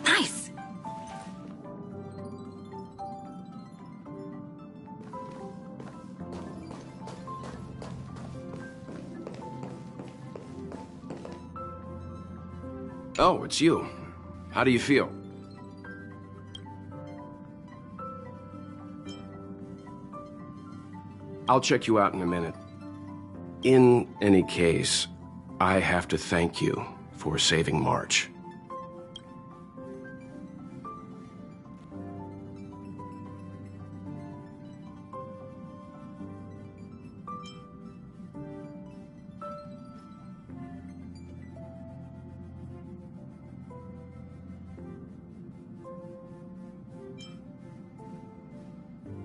Nice! Oh, it's you. How do you feel? I'll check you out in a minute. In any case, I have to thank you for saving March.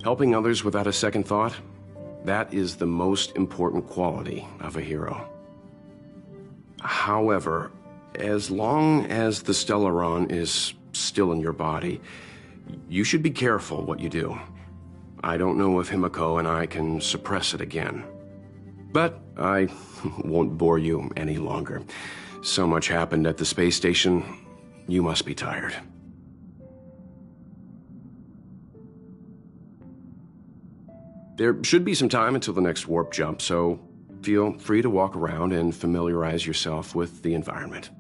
Helping others without a second thought? That is the most important quality of a hero. However, as long as the Stellaron is still in your body, you should be careful what you do. I don't know if Himiko and I can suppress it again. But I won't bore you any longer. So much happened at the space station, you must be tired. There should be some time until the next warp jump, so feel free to walk around and familiarize yourself with the environment.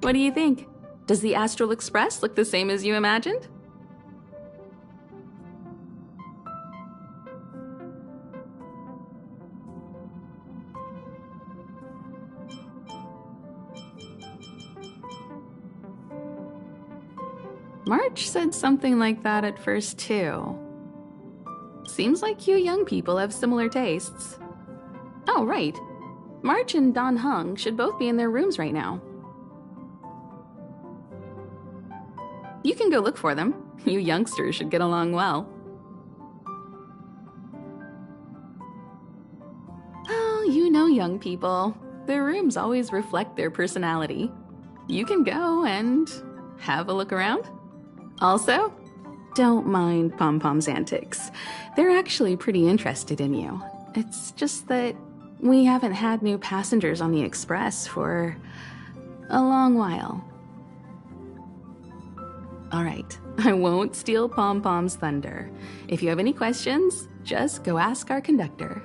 What do you think? Does the Astral Express look the same as you imagined? March said something like that at first, too. Seems like you young people have similar tastes. Oh, right. March and Don Hung should both be in their rooms right now. You can go look for them. You youngsters should get along well. Oh, you know young people. Their rooms always reflect their personality. You can go and have a look around. Also, don't mind Pom-Pom's antics. They're actually pretty interested in you. It's just that we haven't had new passengers on the Express for a long while. All right, I won't steal Pom-Pom's thunder. If you have any questions, just go ask our conductor.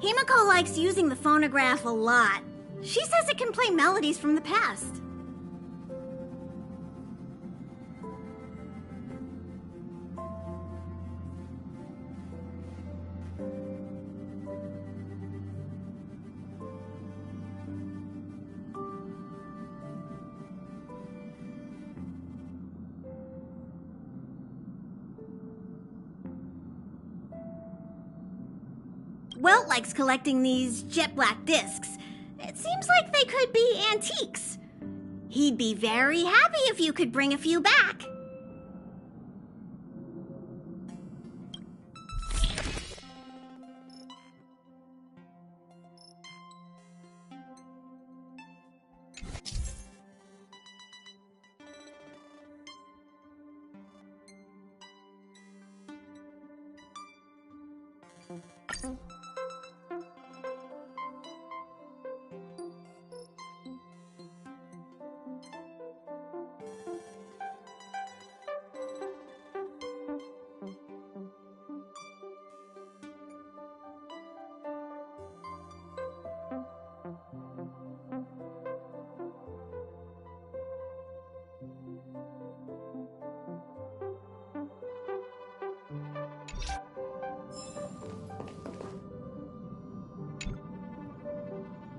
Himiko likes using the phonograph a lot. She says it can play melodies from the past. Welt likes collecting these jet black discs. It seems like they could be antiques. He'd be very happy if you could bring a few back.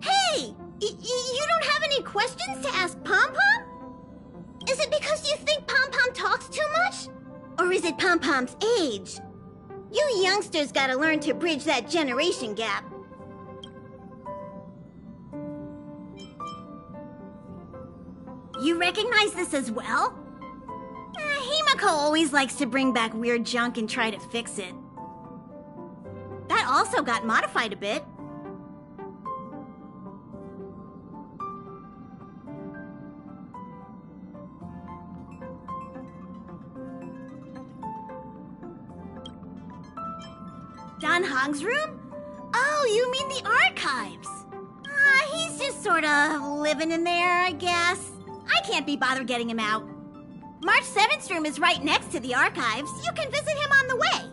Hey! You don't have any questions to ask Pom Pom? Is it because you think Pom Pom talks too much? Or is it Pom Pom's age? You youngsters gotta learn to bridge that generation gap. You recognize this as well? Himiko always likes to bring back weird junk and try to fix it. That also got modified a bit. Don Hong's room? Oh, you mean the archives? He's just sort of living in there, I guess. I can't be bothered getting him out. March 7th's room is right next to the archives. You can visit him on the way.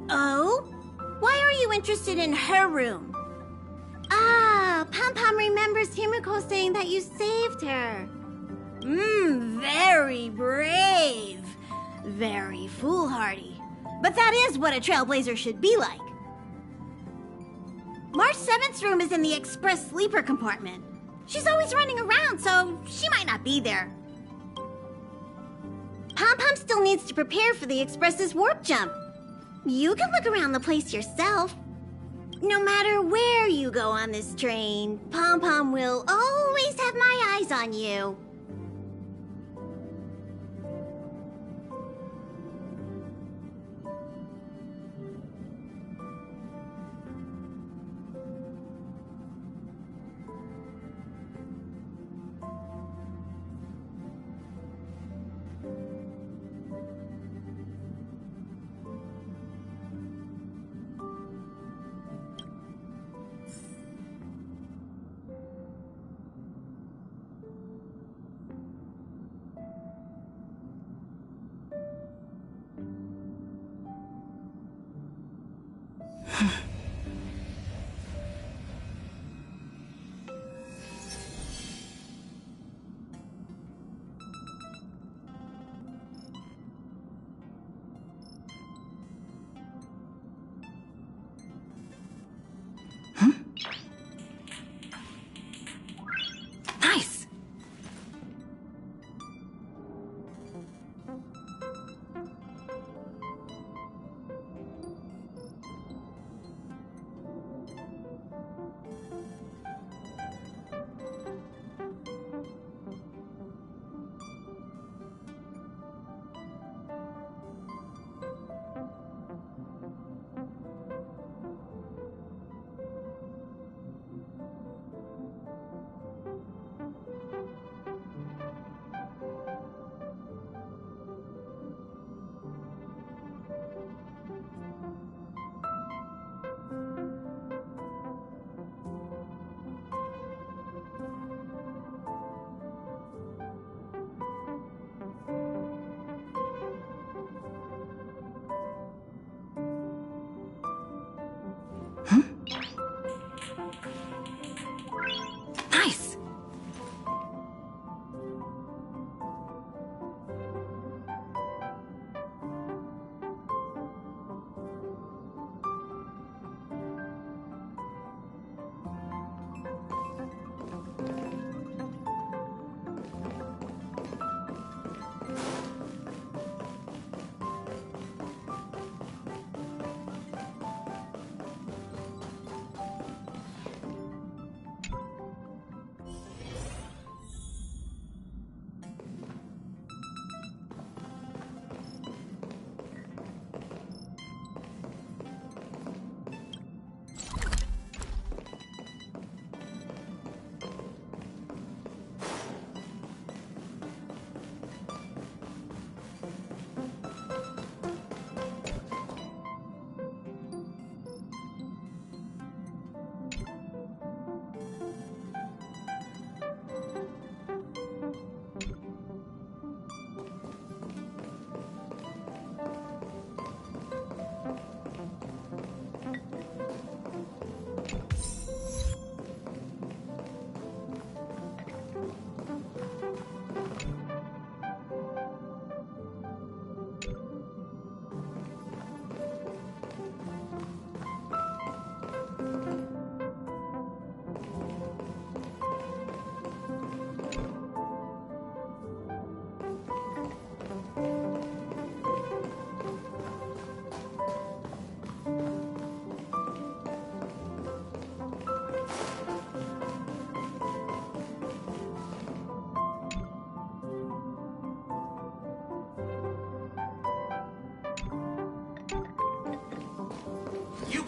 Oh? Why are you interested in her room? Pom Pom remembers Himiko saying that you saved her. Very brave. Very foolhardy. But that is what a trailblazer should be like. March 7th's room is in the express sleeper compartment. She's always running around, so she might not be there. Pom Pom still needs to prepare for the express's warp jump. You can look around the place yourself. No matter where you go on this train, Pom Pom will always have my eyes on you.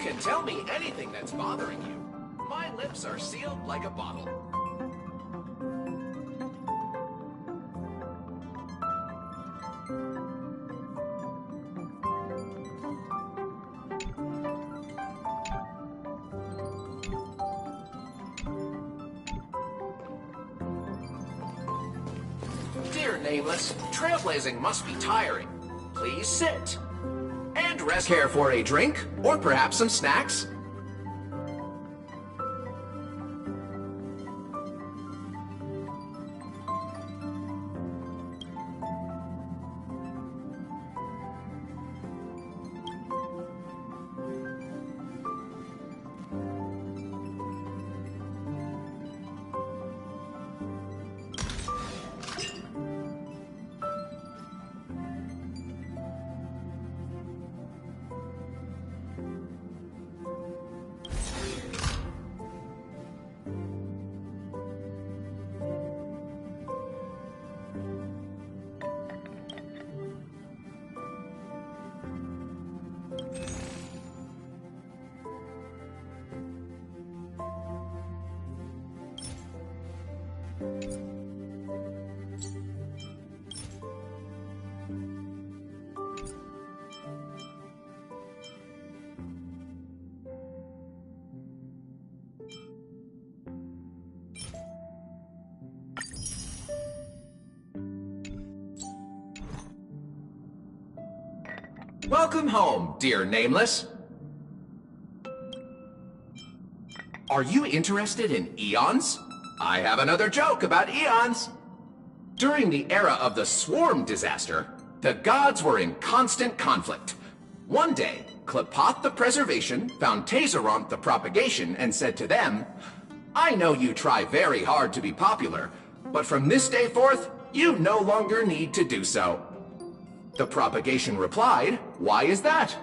can tell me anything that's bothering you. My lips are sealed like a bottle. Dear Nameless, trailblazing must be tiring. Please sit. And rest. Care for a drink? Or perhaps some snacks? Welcome home, dear Nameless. Are you interested in eons? I have another joke about eons. During the era of the Swarm disaster, the gods were in constant conflict. One day, Klepoth the Preservation found Tazeronth the Propagation and said to them, I know you try very hard to be popular, but from this day forth, you no longer need to do so. The Propagation replied, why is that?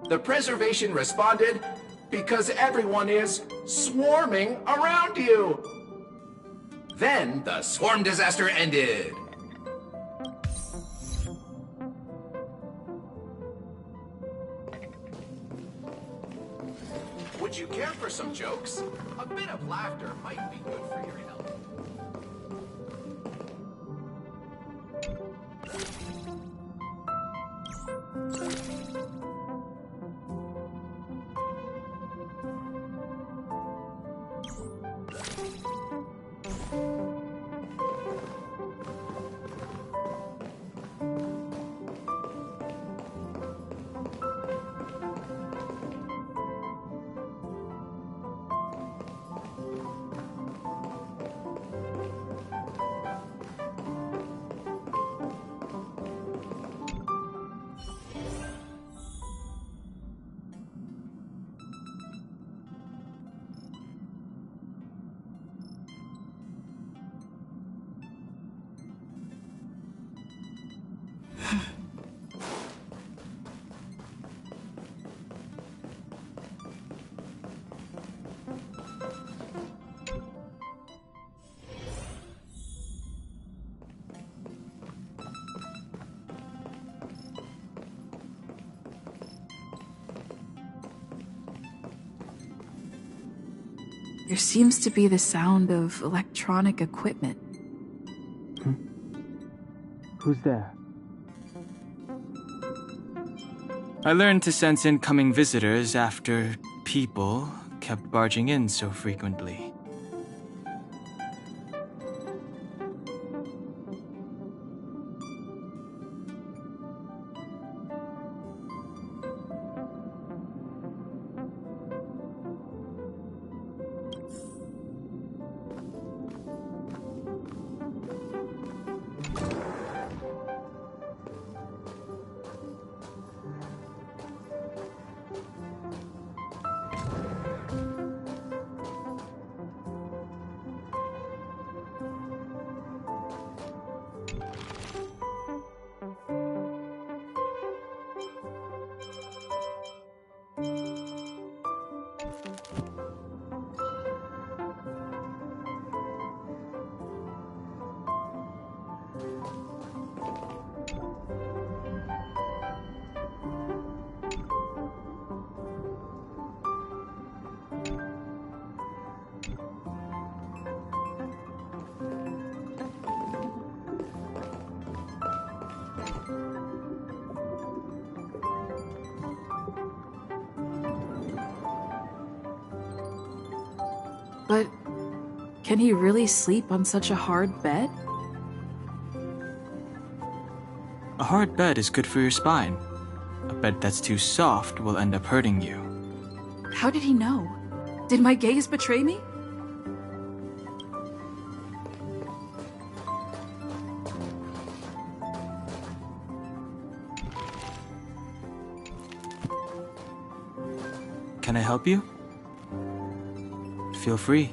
The Preservation responded, because everyone is swarming around you. Then the Swarm disaster ended. Would you care for some jokes? A bit of laughter might be good for your health. There seems to be the sound of electronic equipment. Who's there? I learned to sense incoming visitors after people kept barging in so frequently. But can he really sleep on such a hard bed? A hard bed is good for your spine. A bed that's too soft will end up hurting you. How did he know? Did my gaze betray me? Can I help you? Feel free.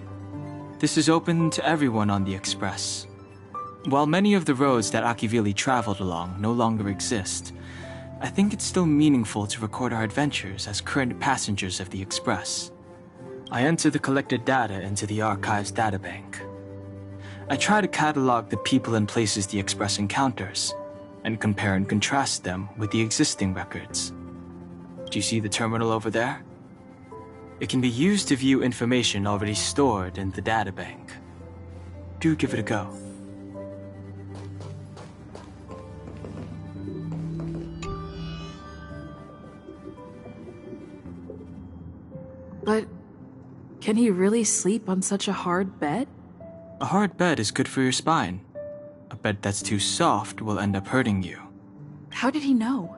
This is open to everyone on the Express. While many of the roads that Akivili traveled along no longer exist, I think it's still meaningful to record our adventures as current passengers of the Express. I enter the collected data into the Archive's databank. I try to catalog the people and places the Express encounters, and compare and contrast them with the existing records. Do you see the terminal over there? It can be used to view information already stored in the databank. Do give it a go. But can he really sleep on such a hard bed? A hard bed is good for your spine. A bed that's too soft will end up hurting you. How did he know?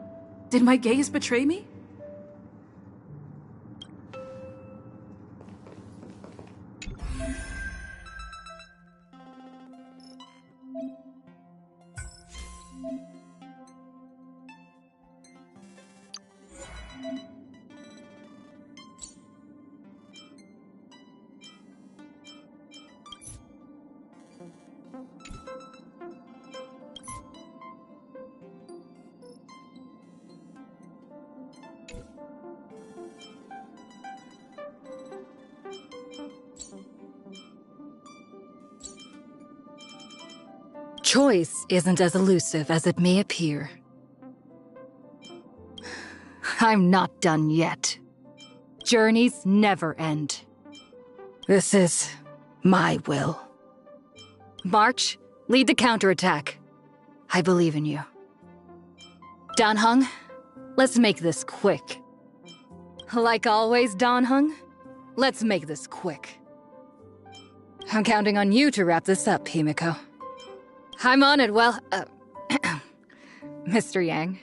Did my gaze betray me? Choice isn't as elusive as it may appear. I'm not done yet. Journeys never end. This is my will. March, lead the counterattack. I believe in you. Dan Heng, let's make this quick. Like always, Dan Heng, let's make this quick. I'm counting on you to wrap this up, Himiko. I'm on it, well, Mr. Yang.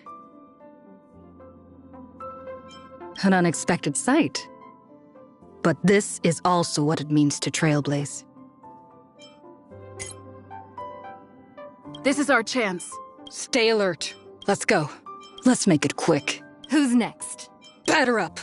An unexpected sight. But this is also what it means to trailblaze. This is our chance. Stay alert. Let's go. Let's make it quick. Who's next? Batter up.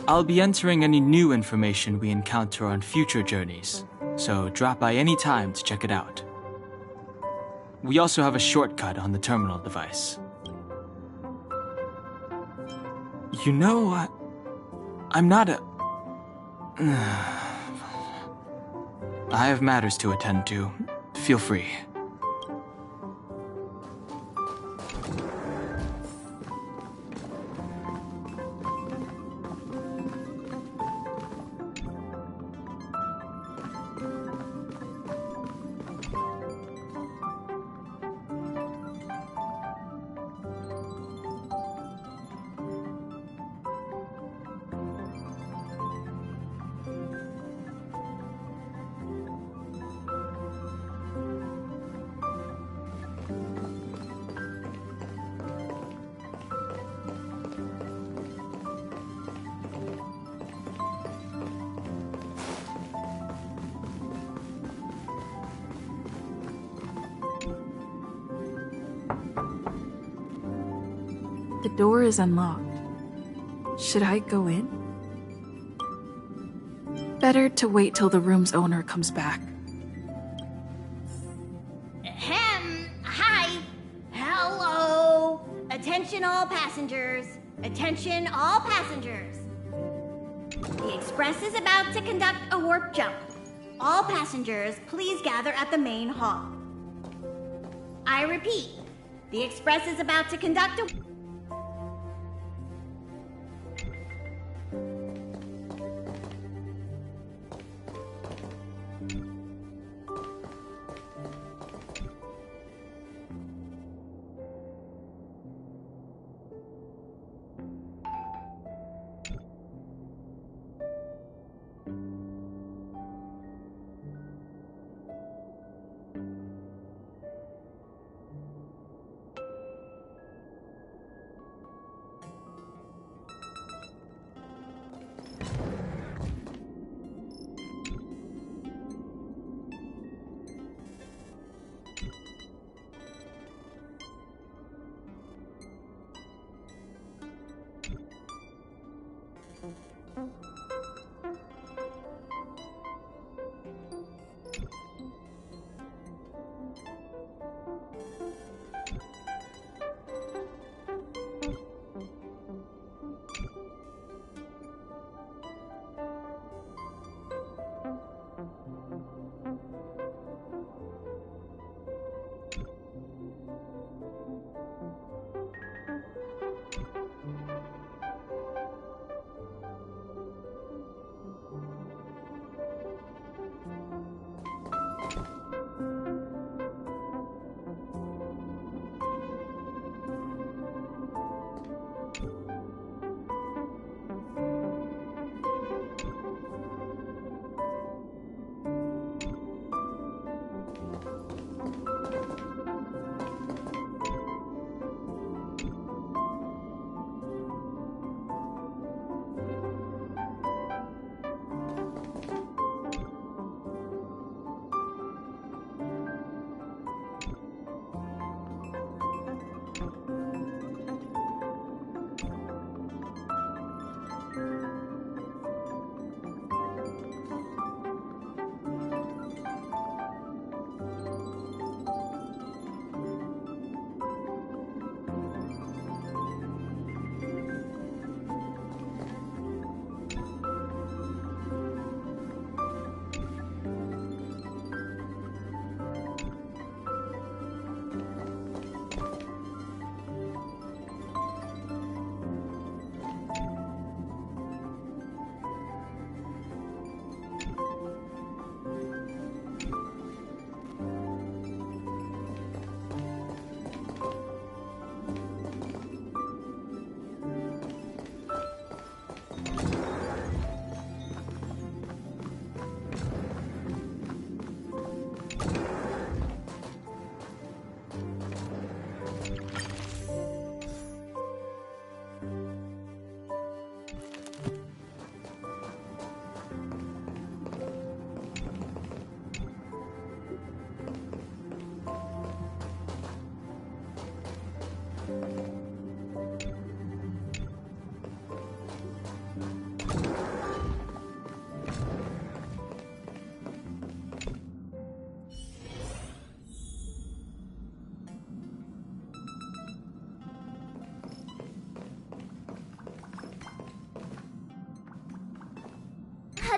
I'll be entering any new information we encounter on future journeys, so drop by any time to check it out. We also have a shortcut on the terminal device. You know, I'm not a... I have matters to attend to. Feel free. The door is unlocked. Should I go in? Better to wait till the room's owner comes back. Hi. Hello. Attention all passengers. Attention all passengers. The Express is about to conduct a warp jump. All passengers, please gather at the main hall. I repeat, the Express is about to conduct a...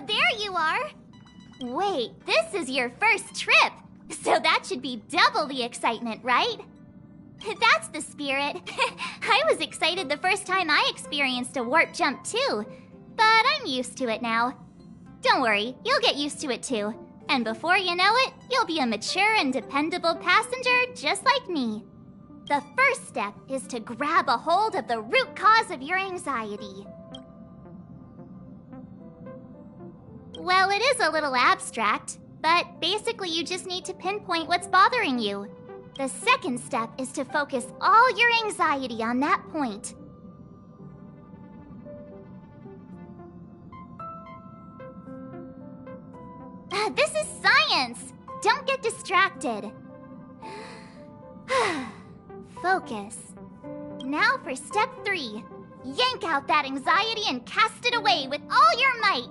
There you are! Wait, this is your first trip, so that should be double the excitement, right? That's the spirit. I was excited the first time I experienced a warp jump too, but I'm used to it now. Don't worry, you'll get used to it too. And before you know it, you'll be a mature and dependable passenger just like me. The first step is to grab a hold of the root cause of your anxiety. Well, it is a little abstract, but basically you just need to pinpoint what's bothering you. The second step is to focus all your anxiety on that point. This is science! Don't get distracted. Focus. Now for step 3. Yank out that anxiety and cast it away with all your might.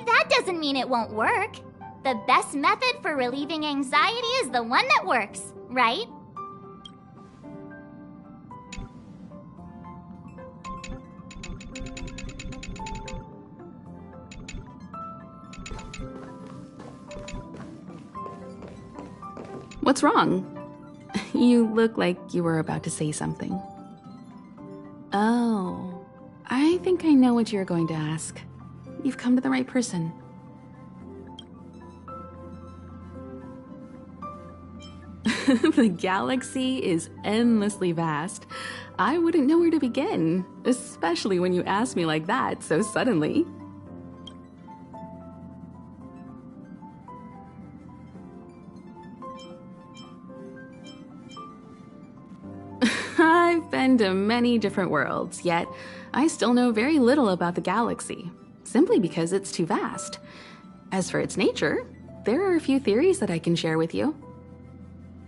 That doesn't mean it won't work. The best method for relieving anxiety is the one that works, right? What's wrong? You look like you were about to say something. Oh, I think I know what you're going to ask. You've come to the right person. The galaxy is endlessly vast. I wouldn't know where to begin, especially when you ask me like that so suddenly. I've been to many different worlds, yet I still know very little about the galaxy, simply because it's too vast. As for its nature, there are a few theories that I can share with you.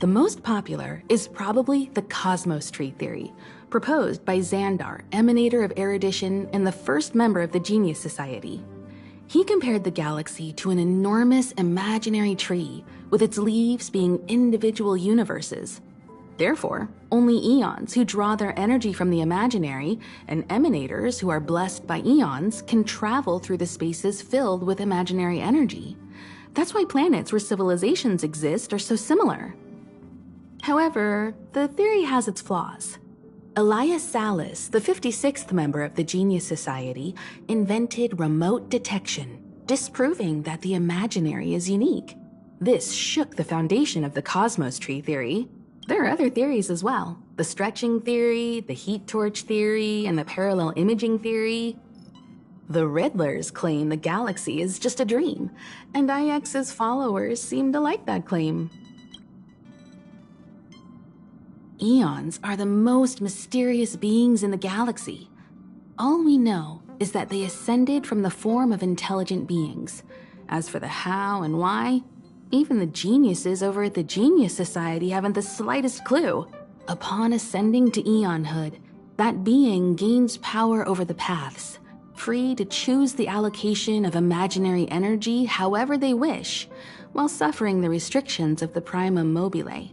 The most popular is probably the cosmos tree theory, proposed by Xandar, emanator of erudition and the first member of the Genius Society. He compared the galaxy to an enormous imaginary tree, with its leaves being individual universes. Therefore, only eons who draw their energy from the imaginary and emanators who are blessed by eons can travel through the spaces filled with imaginary energy. That's why planets where civilizations exist are so similar. However, the theory has its flaws. Elias Salas, the 56th member of the Genius Society, invented remote detection, disproving that the imaginary is unique. This shook the foundation of the cosmos tree theory. There are other theories as well. The stretching theory, the heat torch theory, and the parallel imaging theory. The Riddlers claim the galaxy is just a dream, and IX's followers seem to like that claim. Eons are the most mysterious beings in the galaxy. All we know is that they ascended from the form of intelligent beings. As for the how and why, even the geniuses over at the Genius Society haven't the slightest clue. Upon ascending to eonhood, that being gains power over the paths, free to choose the allocation of imaginary energy however they wish, while suffering the restrictions of the primum mobile.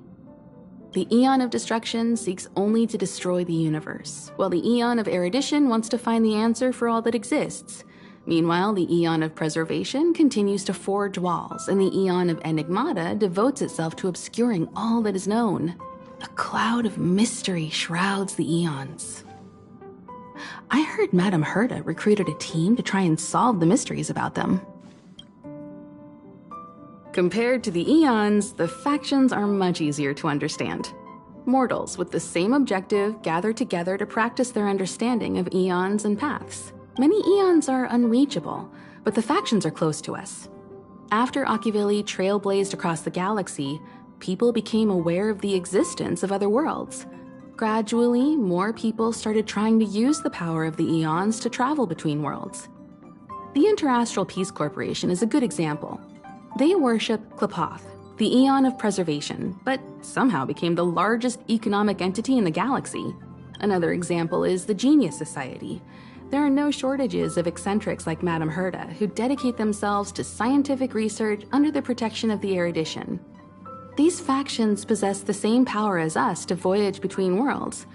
The Eon of Destruction seeks only to destroy the universe, while the Eon of Erudition wants to find the answer for all that exists. Meanwhile, the Eon of Preservation continues to forge walls, and the Eon of Enigmata devotes itself to obscuring all that is known. A cloud of mystery shrouds the Eons. I heard Madame Herta recruited a team to try and solve the mysteries about them. Compared to the Eons, the factions are much easier to understand. Mortals with the same objective gather together to practice their understanding of eons and paths. Many eons are unreachable, but the factions are close to us. After Akivili trailblazed across the galaxy, people became aware of the existence of other worlds. Gradually, more people started trying to use the power of the eons to travel between worlds. The Interastral Peace Corporation is a good example. They worship Klapoth, the Eon of Preservation, but somehow became the largest economic entity in the galaxy. Another example is the Genius Society. There are no shortages of eccentrics like Madame Herta who dedicate themselves to scientific research under the protection of the erudition. These factions possess the same power as us to voyage between worlds.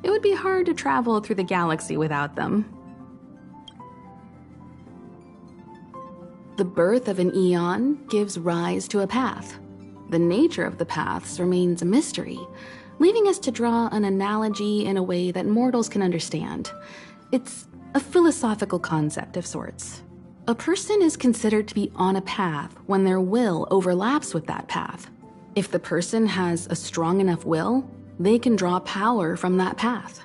It would be hard to travel through the galaxy without them. The birth of an eon gives rise to a path. The nature of the paths remains a mystery, leaving us to draw an analogy in a way that mortals can understand. It's a philosophical concept of sorts. A person is considered to be on a path when their will overlaps with that path. If the person has a strong enough will, they can draw power from that path.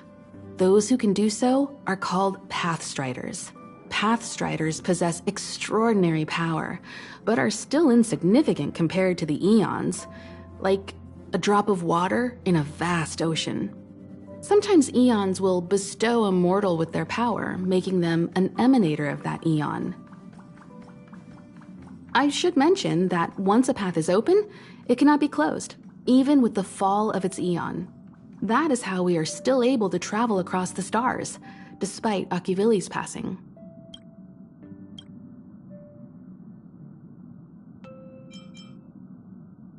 Those who can do so are called Pathstriders. Pathstriders possess extraordinary power, but are still insignificant compared to the eons, like a drop of water in a vast ocean. Sometimes eons will bestow a mortal with their power, making them an emanator of that eon. I should mention that once a path is open, it cannot be closed, even with the fall of its eon. That is how we are still able to travel across the stars, despite Akivili's passing.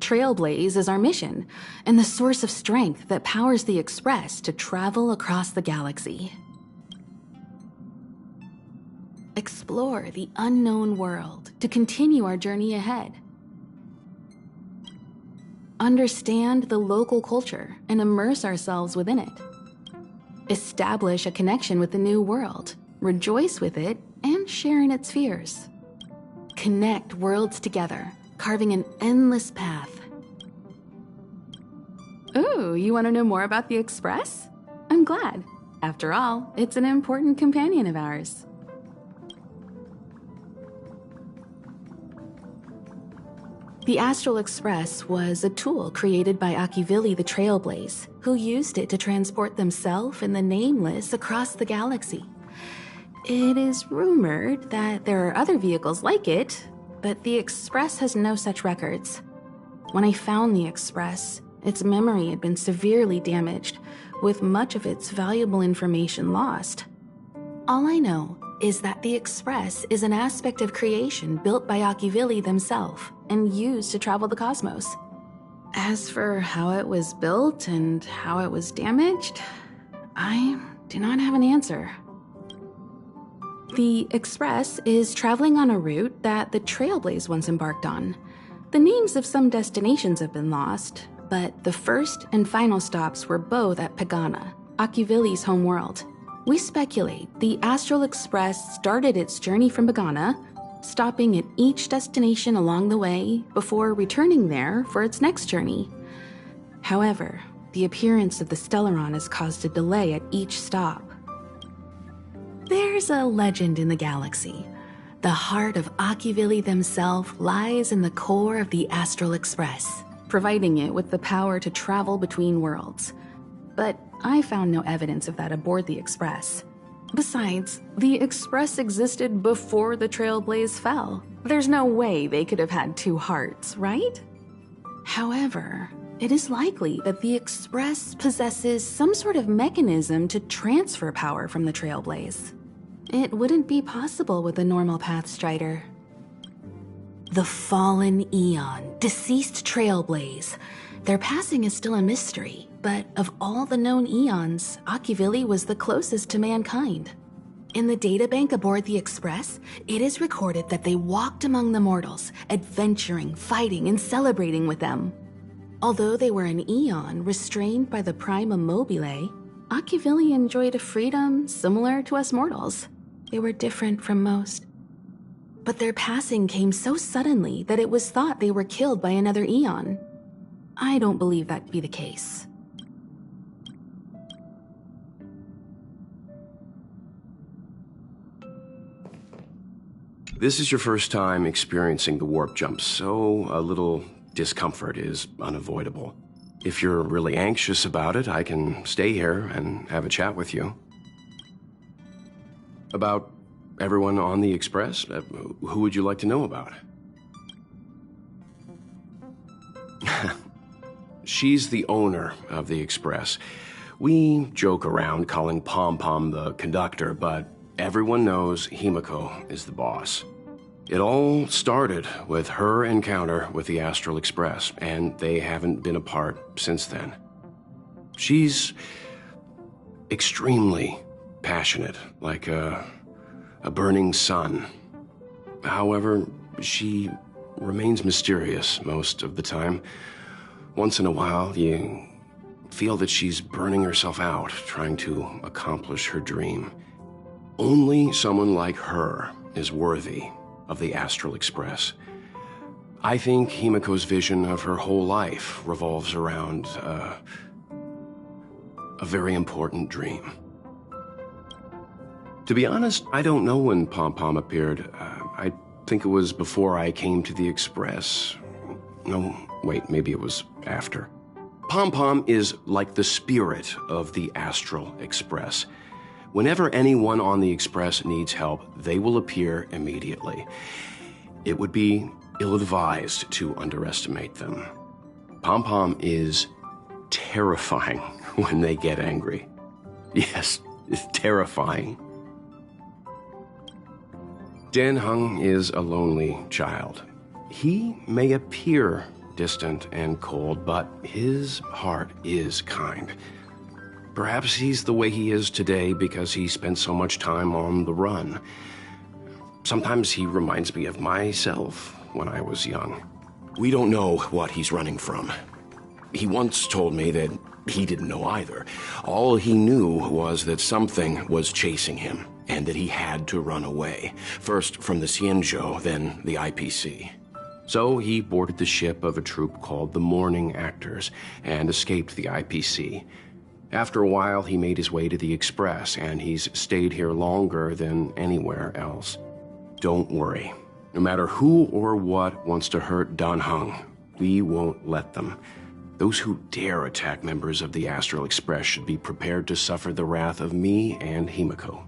Trailblaze is our mission, and the source of strength that powers the Express to travel across the galaxy. Explore the unknown world to continue our journey ahead. Understand the local culture and immerse ourselves within it. Establish a connection with the new world, rejoice with it, and share in its fears. Connect worlds together, carving an endless path. Ooh, you want to know more about the Express? I'm glad. After all, it's an important companion of ours. The Astral Express was a tool created by Akivili the Trailblaze, who used it to transport themselves and the Nameless across the galaxy. It is rumored that there are other vehicles like it, but the Express has no such records. When I found the Express, its memory had been severely damaged, with much of its valuable information lost. All I know is that the Express is an aspect of creation built by Akivili themselves and used to travel the cosmos. As for how it was built and how it was damaged, I do not have an answer. The Express is traveling on a route that the Trailblaze once embarked on. The names of some destinations have been lost, but the first and final stops were both at Pagana, Akivili's home world. We speculate the Astral Express started its journey from Pagana, stopping at each destination along the way before returning there for its next journey. However, the appearance of the Stellaron has caused a delay at each stop. There's a legend in the galaxy. The heart of Akivili themselves lies in the core of the Astral Express, providing it with the power to travel between worlds. But I found no evidence of that aboard the Express. Besides, the Express existed before the Trailblaze fell. There's no way they could have had two hearts, right? However, it is likely that the Express possesses some sort of mechanism to transfer power from the Trailblaze. It wouldn't be possible with a normal Pathstrider. The fallen Eon, deceased Trailblaze. Their passing is still a mystery, but of all the known eons, Akivili was the closest to mankind. In the databank aboard the Express, it is recorded that they walked among the mortals, adventuring, fighting, and celebrating with them. Although they were an eon restrained by the Prima Mobile, Akivili enjoyed a freedom similar to us mortals. They were different from most. But their passing came so suddenly that it was thought they were killed by another eon. I don't believe that to be the case. This is your first time experiencing the warp jump, so a little discomfort is unavoidable. If you're really anxious about it, I can stay here and have a chat with you. About everyone on the Express? Who would you like to know about? She's the owner of the Express. We joke around calling Pom Pom the conductor, but everyone knows Himiko is the boss. It all started with her encounter with the Astral Express, and they haven't been apart since then. She's extremely passionate, like a burning sun. However, she remains mysterious most of the time. Once in a while, you feel that she's burning herself out, trying to accomplish her dream. Only someone like her is worthy of the Astral Express. I think Himiko's vision of her whole life revolves around a very important dream. To be honest, I don't know when Pom Pom appeared. I think it was before I came to the Express. No, wait, maybe it was after. Pom Pom is like the spirit of the Astral Express. Whenever anyone on the Express needs help, they will appear immediately. It would be ill-advised to underestimate them. Pom Pom is terrifying when they get angry. Yes, it's terrifying. Dan Heng is a lonely child. He may appear distant and cold, but his heart is kind. Perhaps he's the way he is today because he spent so much time on the run. Sometimes he reminds me of myself when I was young. We don't know what he's running from. He once told me that he didn't know either. All he knew was that something was chasing him, and that he had to run away. First from the Xianzhou, then the IPC. So he boarded the ship of a troupe called the Morning Actors and escaped the IPC. After a while, he made his way to the Express, and he's stayed here longer than anywhere else. Don't worry. No matter who or what wants to hurt Dan Heng, we won't let them. Those who dare attack members of the Astral Express should be prepared to suffer the wrath of me and Himiko.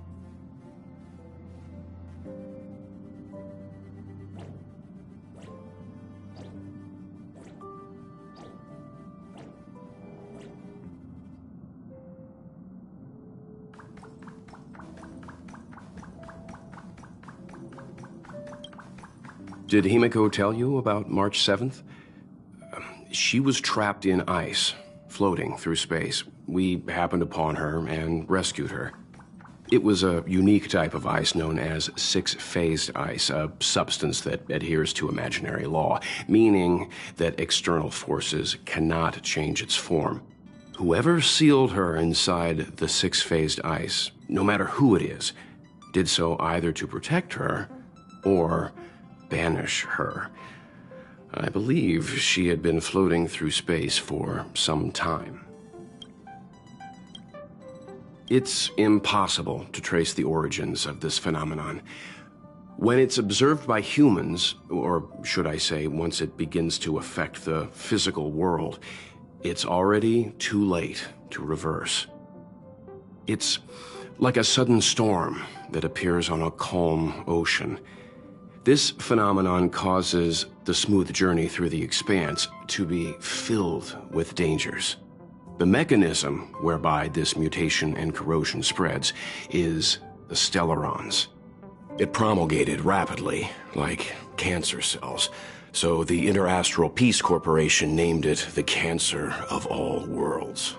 Did Himiko tell you about March 7th? She was trapped in ice, floating through space. We happened upon her and rescued her. It was a unique type of ice known as six-phased ice, a substance that adheres to imaginary law, meaning that external forces cannot change its form. Whoever sealed her inside the six-phased ice, no matter who it is, did so either to protect her or banish her. I believe she had been floating through space for some time. It's impossible to trace the origins of this phenomenon. When it's observed by humans, or should I say, once it begins to affect the physical world, it's already too late to reverse. It's like a sudden storm that appears on a calm ocean. This phenomenon causes the smooth journey through the expanse to be filled with dangers. The mechanism whereby this mutation and corrosion spreads is the stellarons. It promulgated rapidly, like cancer cells, so the Interastral Peace Corporation named it the Cancer of All Worlds.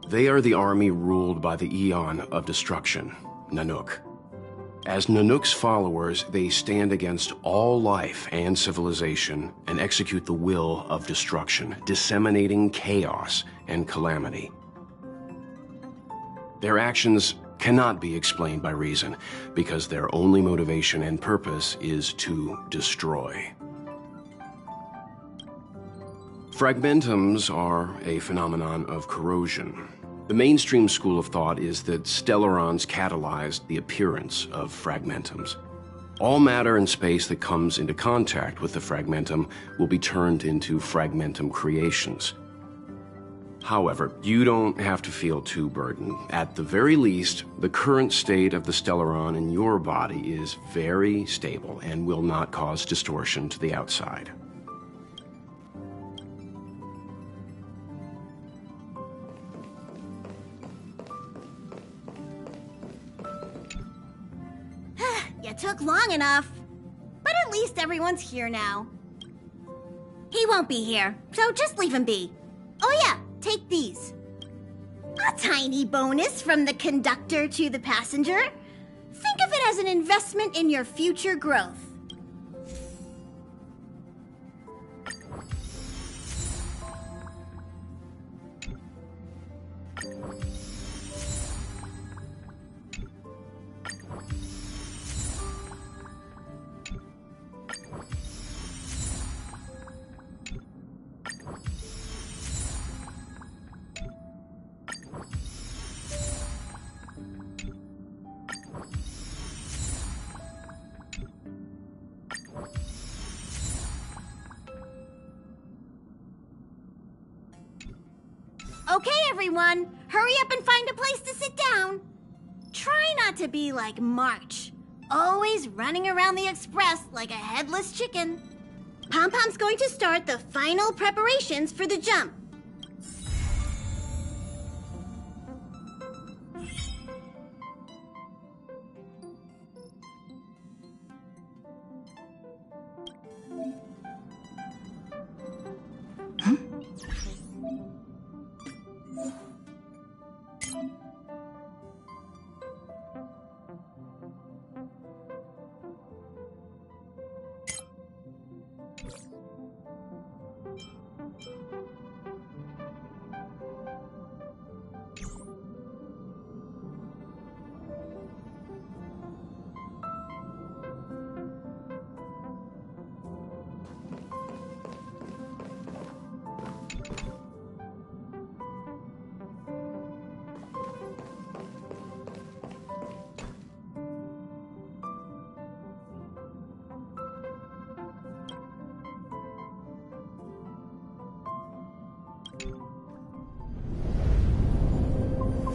They are the army ruled by the Eon of Destruction, Nanook. As Nanook's followers, they stand against all life and civilization and execute the will of destruction, disseminating chaos and calamity. Their actions cannot be explained by reason, because their only motivation and purpose is to destroy. Fragmentums are a phenomenon of corrosion. The mainstream school of thought is that stellarons catalyzed the appearance of fragmentums. All matter in space that comes into contact with the fragmentum will be turned into fragmentum creations. However, you don't have to feel too burdened. At the very least, the current state of the stellaron in your body is very stable and will not cause distortion to the outside. You You took long enough. But at least everyone's here now. He won't be here, so just leave him be. Oh yeah, take these. A tiny bonus from the conductor to the passenger. Think of it as an investment in your future growth. Okay, everyone, hurry up and find a place to sit down. Try not to be like March, always running around the express like a headless chicken. Pom-Pom's going to start the final preparations for the jump.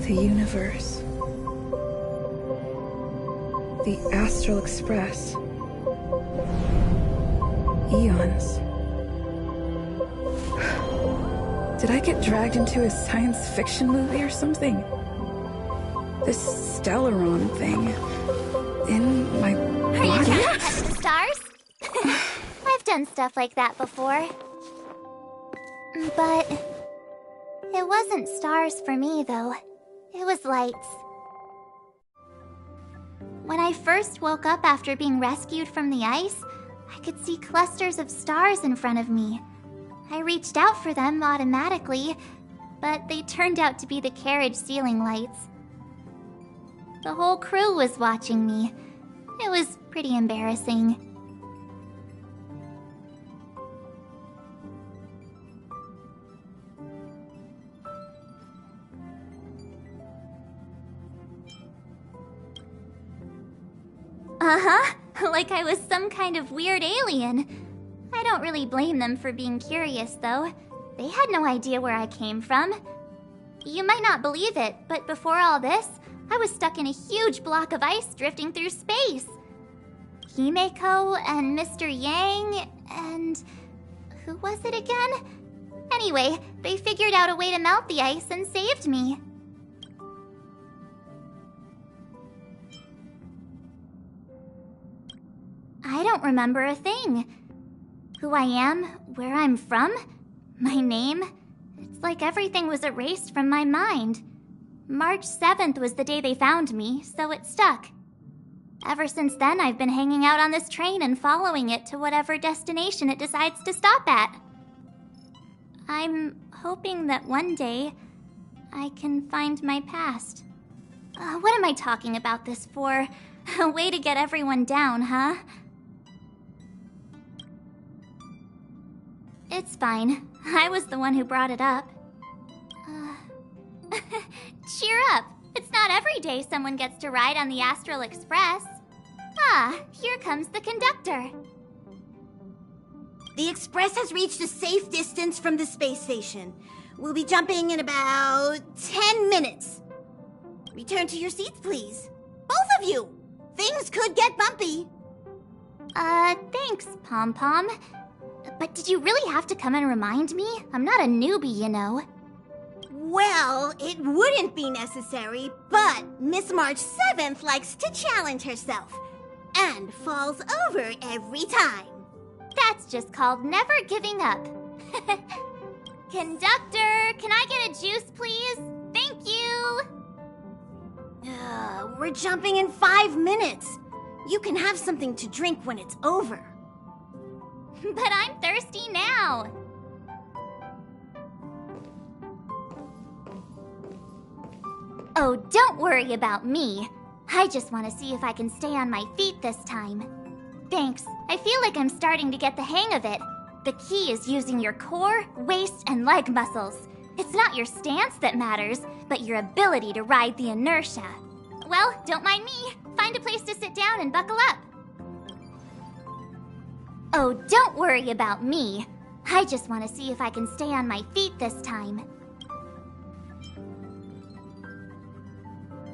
The universe. The Astral Express. Eons. Did I get dragged into a science fiction movie or something? This Stellaron thing in my Are you body? trying to touch the stars? I've done stuff like that before. But it wasn't stars for me, though. It was lights. When I first woke up after being rescued from the ice, I could see clusters of stars in front of me. I reached out for them automatically, but they turned out to be the carriage ceiling lights. The whole crew was watching me. It was pretty embarrassing. Uh-huh, like I was some kind of weird alien. I don't really blame them for being curious, though. They had no idea where I came from. You might not believe it, but before all this, I was stuck in a huge block of ice drifting through space. Himeko and Mr. Yang and... who was it again? Anyway, they figured out a way to melt the ice and saved me. I don't remember a thing. Who I am, where I'm from, my name. It's like everything was erased from my mind. March 7th was the day they found me, so it stuck. Ever since then, I've been hanging out on this train and following it to whatever destination it decides to stop at. I'm hoping that one day I can find my past. What am I talking about this for? A way to get everyone down, huh? It's fine. I was the one who brought it up. Cheer up. It's not every day someone gets to ride on the Astral Express. Ah, here comes the conductor. The Express has reached a safe distance from the space station. We'll be jumping in about 10 minutes. Return to your seats, please. Both of you! Things could get bumpy. Thanks, Pom-Pom. But did you really have to come and remind me? I'm not a newbie, you know. Well, it wouldn't be necessary, but Miss March 7th likes to challenge herself. and falls over every time. That's just called never giving up. Conductor, can I get a juice, please? Thank you! We're jumping in 5 minutes. You can have something to drink when it's over. But I'm thirsty now. Oh, don't worry about me. I just want to see if I can stay on my feet this time. Thanks. I feel like I'm starting to get the hang of it. The key is using your core, waist, and leg muscles. It's not your stance that matters, but your ability to ride the inertia. Well, don't mind me. Find a place to sit down and buckle up. Oh, don't worry about me. I just want to see if I can stay on my feet this time.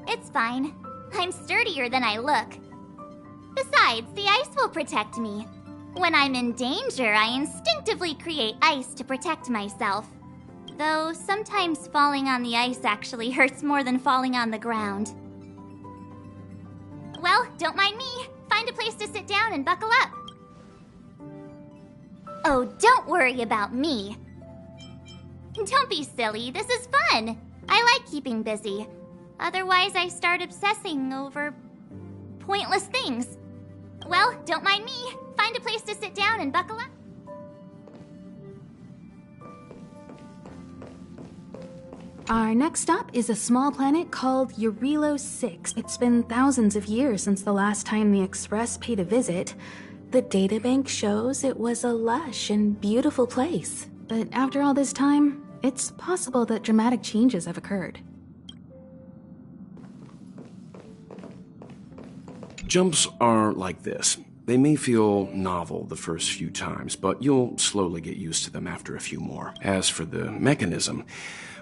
It's fine. I'm sturdier than I look. Besides, the ice will protect me. When I'm in danger, I instinctively create ice to protect myself. Though sometimes falling on the ice actually hurts more than falling on the ground. Well, don't mind me. Find a place to sit down and buckle up. Oh, don't worry about me. Don't be silly. This is fun. I like keeping busy. Otherwise, I start obsessing over pointless things. Well, don't mind me. Find a place to sit down and buckle up. Our next stop is a small planet called Eurilo 6. It's been thousands of years since the last time the Express paid a visit. The databank shows it was a lush and beautiful place. But after all this time, it's possible that dramatic changes have occurred. Jumps are like this. They may feel novel the first few times, but you'll slowly get used to them after a few more. As for the mechanism,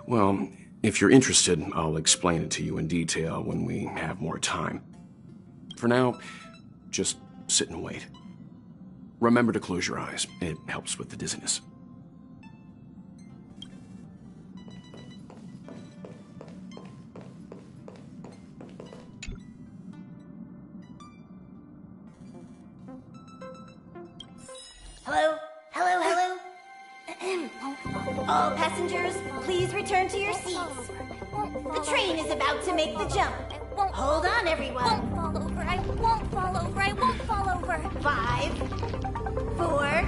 well, if you're interested, I'll explain it to you in detail when we have more time. For now, just sit and wait. Remember to close your eyes. It helps with the dizziness. Hello? Hello, hello? All passengers, please return to your seats. The train is about to make the jump. Hold on, everyone. I won't fall over. I won't fall over. 5, 4,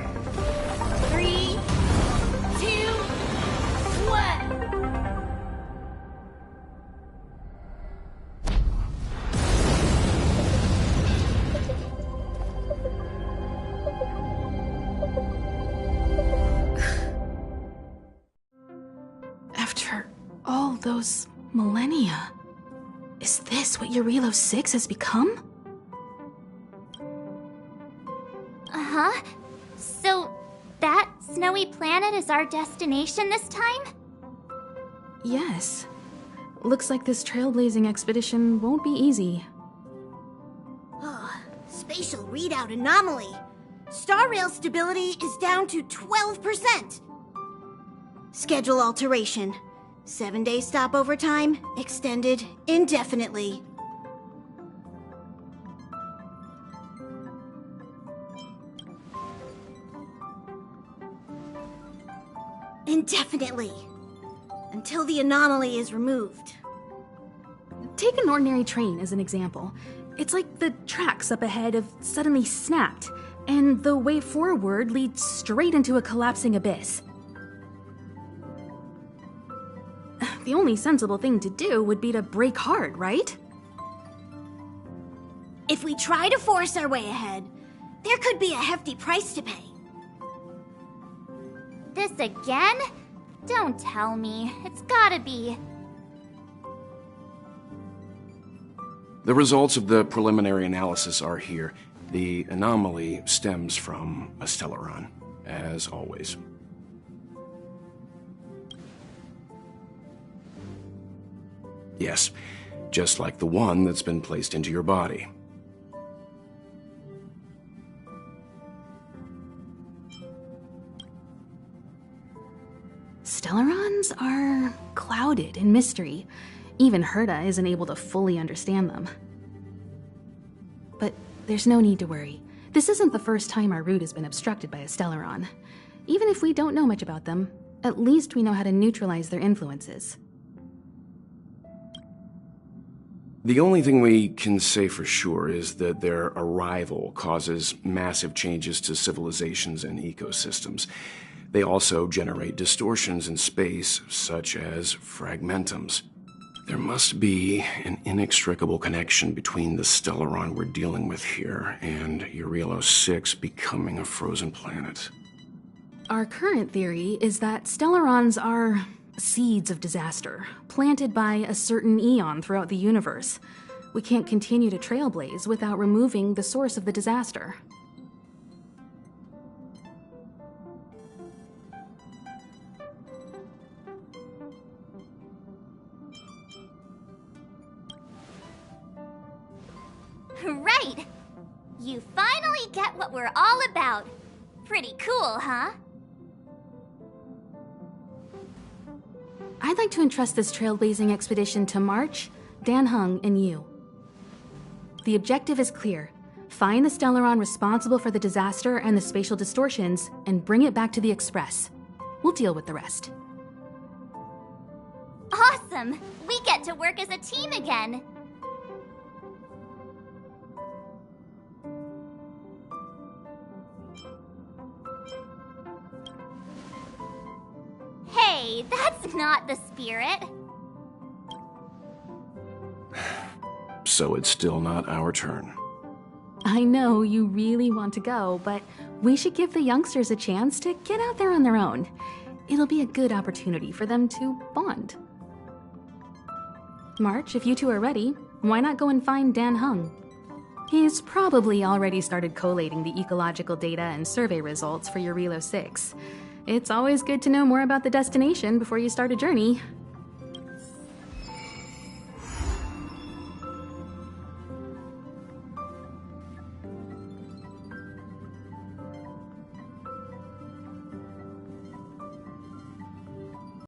3, 2, 1. After all those millennia, is this what Eurilo 6 has become? Uh-huh. So, that snowy planet is our destination this time? Yes. Looks like this trailblazing expedition won't be easy. Spatial readout anomaly. Star rail stability is down to 12%. Schedule alteration. 7-day stopover time extended indefinitely. Indefinitely. Until the anomaly is removed. Take an ordinary train as an example. It's like the tracks up ahead have suddenly snapped, and the way forward leads straight into a collapsing abyss. The only sensible thing to do would be to brake hard, right? If we try to force our way ahead, there could be a hefty price to pay. This again? Don't tell me. It's gotta be. The results of the preliminary analysis are here. The anomaly stems from a Stellaron, as always. Yes, just like the one that's been placed into your body. Stellarons are clouded in mystery. Even Herta isn't able to fully understand them. But there's no need to worry. This isn't the first time our route has been obstructed by a Stellaron. Even if we don't know much about them, at least we know how to neutralize their influences. The only thing we can say for sure is that their arrival causes massive changes to civilizations and ecosystems. They also generate distortions in space, such as fragmentums. There must be an inextricable connection between the Stellaron we're dealing with here and Eurelos 6 becoming a frozen planet. Our current theory is that Stellarons are seeds of disaster, planted by a certain eon throughout the universe. We can't continue to trailblaze without removing the source of the disaster. Right! You finally get what we're all about. Pretty cool, huh? I'd like to entrust this trailblazing expedition to March, Dan Heng, and you. The objective is clear. Find the Stellaron responsible for the disaster and the spatial distortions, and bring it back to the Express. We'll deal with the rest. Awesome! We get to work as a team again! Hey, that's not the spirit. So it's still not our turn. I know you really want to go, but we should give the youngsters a chance to get out there on their own. It'll be a good opportunity for them to bond. March, if you two are ready, why not go and find Dan Heng? He's probably already started collating the ecological data and survey results for Eurelos 6. It's always good to know more about the destination before you start a journey,